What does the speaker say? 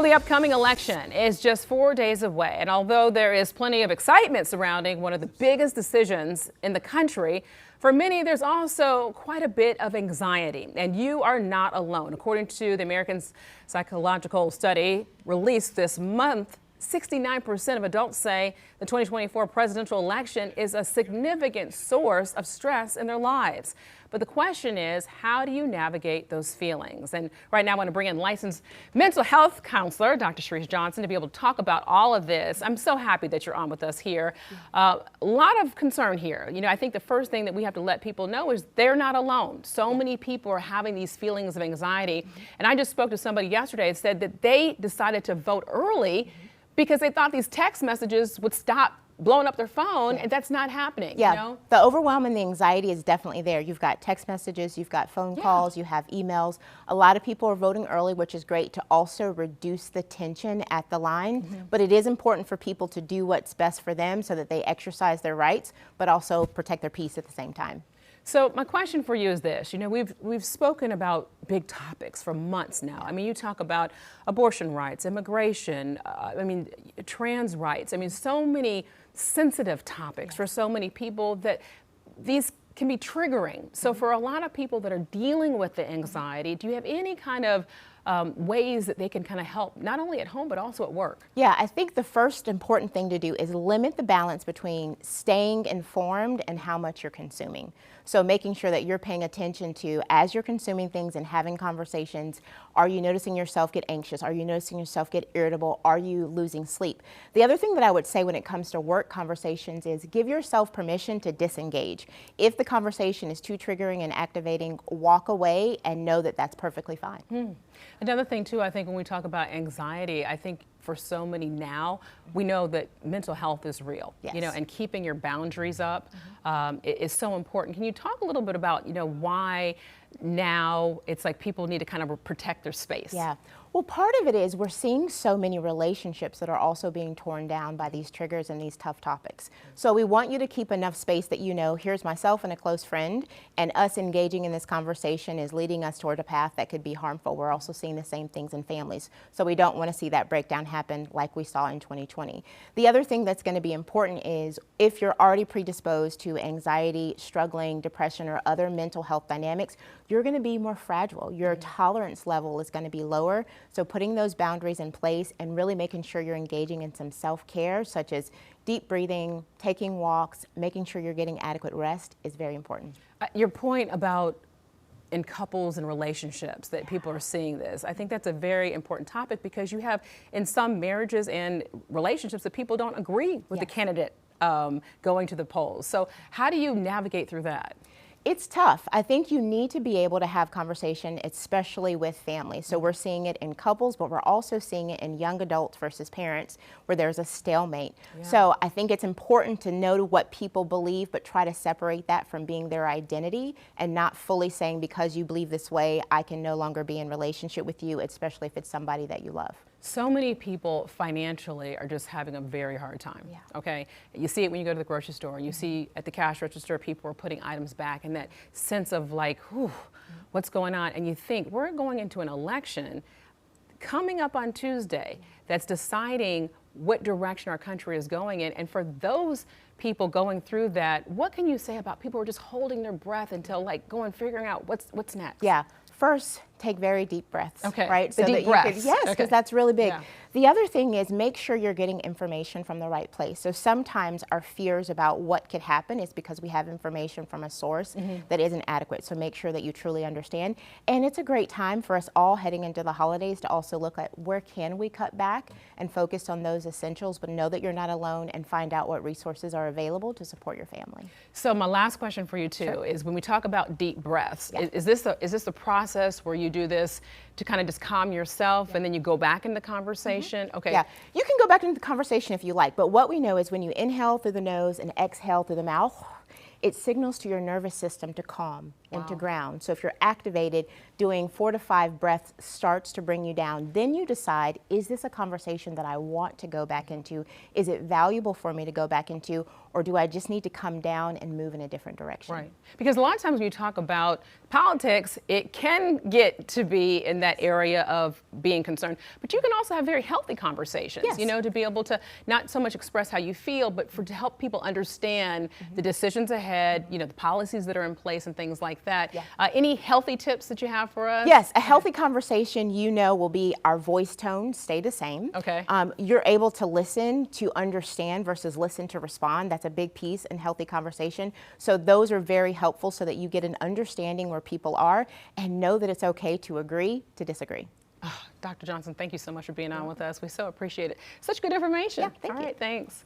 Well, the upcoming election is just 4 days away, and although there is plenty of excitement surrounding one of the biggest decisions in the country, for many there's also quite a bit of anxiety, and you are not alone. According to the American Psychological Study released this month, 69% of adults say the 2024 presidential election is a significant source of stress in their lives. But the question is, how do you navigate those feelings? And right now I want to bring in licensed mental health counselor, Dr. Sharice Johnson, to be able to talk about all of this. I'm so happy that you're on with us here. A lot of concern here. You know, I think the first thing that we have to let people know is they're not alone. So many people are having these feelings of anxiety. And I just spoke to somebody yesterday and said that they decided to vote early because they thought these text messages would stop blowing up their phone, and that's not happening. Yeah, you know? The overwhelm and the anxiety is definitely there. You've got text messages, you've got phone calls, you have emails. A lot of people are voting early, which is great to also reduce the tension at the line. But it is important for people to do what's best for them so that they exercise their rights, but also protect their peace at the same time. So my question for you is this, you know, we've spoken about big topics for months now. I mean, you talk about abortion rights, immigration, trans rights. I mean, so many sensitive topics for so many people that these can be triggering. So for a lot of people that are dealing with the anxiety, do you have any kind of ways that they can kind of help, not only at home, but also at work? Yeah, I think the first important thing to do is limit the balance between staying informed and how much you're consuming. So making sure that you're paying attention to, as you're consuming things and having conversations, are you noticing yourself get anxious? Are you noticing yourself get irritable? Are you losing sleep? The other thing that I would say when it comes to work conversations is give yourself permission to disengage. If the conversation is too triggering and activating, walk away and know that that's perfectly fine. Another thing too, I think when we talk about anxiety, I think for so many now, we know that mental health is real, you know, and keeping your boundaries up is so important. Can you talk a little bit about, you know, why now it's like people need to kind of protect their space? Yeah. Well, part of it is we're seeing so many relationships that are also being torn down by these triggers and these tough topics. So we want you to keep enough space that you know, here's myself and a close friend, and us engaging in this conversation is leading us toward a path that could be harmful. We're also seeing the same things in families. So we don't want to see that breakdown happen like we saw in 2020. The other thing that's going to be important is if you're already predisposed to anxiety, struggling, depression, or other mental health dynamics, you're going to be more fragile. Your tolerance level is going to be lower. So putting those boundaries in place and really making sure you're engaging in some self-care, such as deep breathing, taking walks, making sure you're getting adequate rest is very important. Your point about in couples and relationships that people are seeing this, I think that's a very important topic because you have in some marriages and relationships that people don't agree with the candidate going to the polls. So how do you navigate through that? It's tough. I think you need to be able to have conversation, especially with families. So we're seeing it in couples, but we're also seeing it in young adults versus parents where there's a stalemate. So I think it's important to know what people believe, but try to separate that from being their identity and not fully saying because you believe this way, I can no longer be in relationship with you, especially if it's somebody that you love. So many people financially are just having a very hard time, okay? You see it when you go to the grocery store. You see at the cash register, people are putting items back and that sense of like, whew, what's going on? And you think, we're going into an election coming up on Tuesday that's deciding what direction our country is going in. And for those people going through that, what can you say about people who are just holding their breath until like figuring out what's next? Yeah. First, take very deep breaths, okay. right? So deep breaths. Yes, because that's really big. The other thing is make sure you're getting information from the right place. So sometimes our fears about what could happen is because we have information from a source that isn't adequate. So make sure that you truly understand. And it's a great time for us all heading into the holidays to also look at where can we cut back and focus on those essentials, but know that you're not alone and find out what resources are available to support your family. So my last question for you too is when we talk about deep breaths, is this a process where you do this to kind of just calm yourself and then you go back in the conversation? Okay. Yeah, you can go back into the conversation if you like, but what we know is when you inhale through the nose and exhale through the mouth, it signals to your nervous system to calm. into ground. So if you're activated, doing 4 to 5 breaths starts to bring you down. Then you decide, is this a conversation that I want to go back into? Is it valuable for me to go back into? Or do I just need to come down and move in a different direction? Right. Because a lot of times when you talk about politics, it can get to be in that area of being concerned. But you can also have very healthy conversations, Yes. you know, to be able to not so much express how you feel, but to help people understand the decisions ahead, you know, the policies that are in place and things like that. Yeah. Any healthy tips that you have for us? Yes, a healthy conversation, you know, will be our voice tone stay the same. Okay. You're able to listen to understand versus listen to respond. That's a big piece in healthy conversation. So those are very helpful so that you get an understanding where people are and know that it's okay to agree to disagree. Dr. Johnson, thank you so much for being on with us. We so appreciate it. Such good information. Yeah, thank All you. right, thanks.